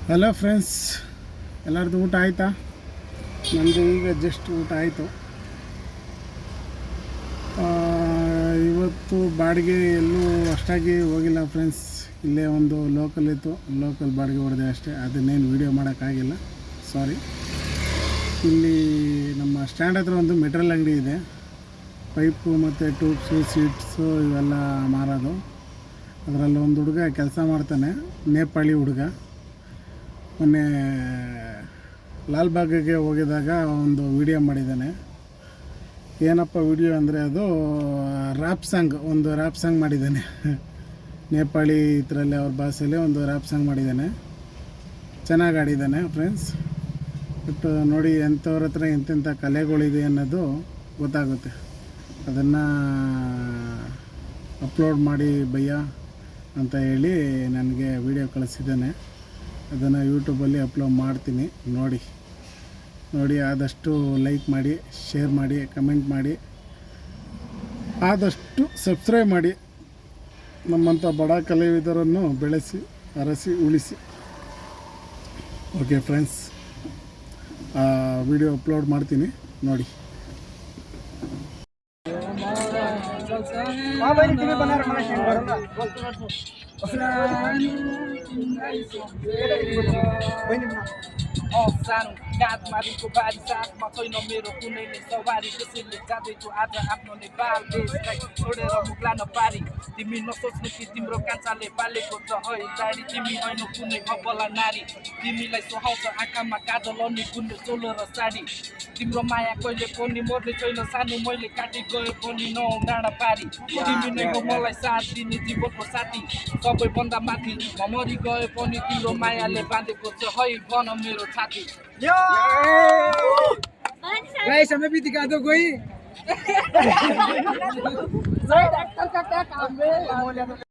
Hello friends, ಎಲ್ಲರದ್ದು ಊಟ ಆಯಿತಾ? ನಮ್ಮದು ಈಗ ಜಸ್ಟ್ ಊಟ ಆಯಿತು. ಇವತ್ತು ಬಾಡಿಗೆ ಎಲ್ಲೂ ಅಷ್ಟಾಗಿ ಹೋಗಿಲ್ಲ ಫ್ರೆಂಡ್ಸ್. ಇಲ್ಲೇ ಒಂದು ಲೋಕಲ್ ಇತ್ತು, ಲೋಕಲ್ ಬಾಡಿಗೆ ಹೊಡೆದೆ ಅಷ್ಟೇ. ಅದನ್ನೇನು ವೀಡಿಯೋ ಮಾಡೋಕ್ಕಾಗಿಲ್ಲ, ಸಾರಿ. ಇಲ್ಲಿ ನಮ್ಮ ಸ್ಟ್ಯಾಂಡ್ ಹತ್ರ ಒಂದು ಮೆಟೀರಿಯಲ್ ಅಂಗಡಿ ಇದೆ. ಪೈಪು ಮತ್ತು ಟ್ಯೂಬ್ಸು, ಸೀಟ್ಸು ಇವೆಲ್ಲ ಮಾರೋದು. ಅದರಲ್ಲಿ ಒಂದು ಹುಡುಗ ಕೆಲಸ ಮಾಡ್ತಾನೆ, ನೇಪಾಳಿ ಹುಡುಗ. ಮೊನ್ನೆ ಲಾಲ್ಬಾಗ್ಗೆ ಹೋಗಿದಾಗ ಒಂದು ವಿಡಿಯೋ ಮಾಡಿದ್ದಾನೆ. ಏನಪ್ಪ ವಿಡಿಯೋ ಅಂದರೆ ಅದು ರ್ಯಾಪ್ ಸಾಂಗ್, ಒಂದು ರ್ಯಾಪ್ ಸಾಂಗ್ ಮಾಡಿದ್ದಾನೆ. ನೇಪಾಳಿ ಇದರಲ್ಲಿ ಅವ್ರ ಭಾಷೆಯಲ್ಲಿ ಒಂದು ರ್ಯಾಪ್ ಸಾಂಗ್ ಮಾಡಿದ್ದಾನೆ. ಚೆನ್ನಾಗಿ ಆಡಿದ್ದಾನೆ ಫ್ರೆಂಡ್ಸ್. ಬಟ್ ನೋಡಿ, ಎಂಥವ್ರ ಹತ್ರ ಎಂತೆಂಥ ಕಲೆಗಳಿದೆ ಅನ್ನೋದು ಗೊತ್ತಾಗುತ್ತೆ. ಅದನ್ನು ಅಪ್ಲೋಡ್ ಮಾಡಿ ಭಯ್ಯ ಅಂತ ಹೇಳಿ ನನಗೆ ವಿಡಿಯೋ ಕಳಿಸಿದ್ದಾನೆ. ಅದನ್ನು ಯೂಟ್ಯೂಬಲ್ಲಿ ಅಪ್ಲೋಡ್ ಮಾಡ್ತೀನಿ. ನೋಡಿ ಆದಷ್ಟು ಲೈಕ್ ಮಾಡಿ, ಶೇರ್ ಮಾಡಿ, ಕಮೆಂಟ್ ಮಾಡಿ, ಆದಷ್ಟು ಸಬ್ಸ್ಕ್ರೈಬ್ ಮಾಡಿ. ನಮ್ಮಂಥ ಬಡ ಕಲಾವಿದರನ್ನು ಬೆಳೆಸಿ, ಅರಸಿ, ಉಳಿಸಿ. ಓಕೆ ಫ್ರೆಂಡ್ಸ್, ವಿಡಿಯೋ ಅಪ್ಲೋಡ್ ಮಾಡ್ತೀನಿ, ನೋಡಿ. सानो काँधमारिको बारी साथमा छैन मेरो कुनैले सवारी, त्यसैले जाँदैछु आज आफ्नो नेपाल देशलाई छोडेर मुक्ला नपारी। तिमी नसोच्नु कि तिम्रो कान्छाले पालेको छ है दारी, तिमी होइन कुनै अबला नारी। तिमीलाई सुहाउँछ आँखामा काजल अनि गुन्डे चोलो र साडी। तिम्रो माया कहिले पनि मर्ने छैन, सानो मैले काटी गए पनि नहौ डाँडा पारी। तिमी नै हो मलाई साथ दिने जीवनको साथी, सबैभन्दा माथि म मरि गए पनि तिम्रो मायाले बाँधेको छ है बन मेरो छाती। गाइस हमें भी दिखा दो कोई। एक्टर का क्या काम है?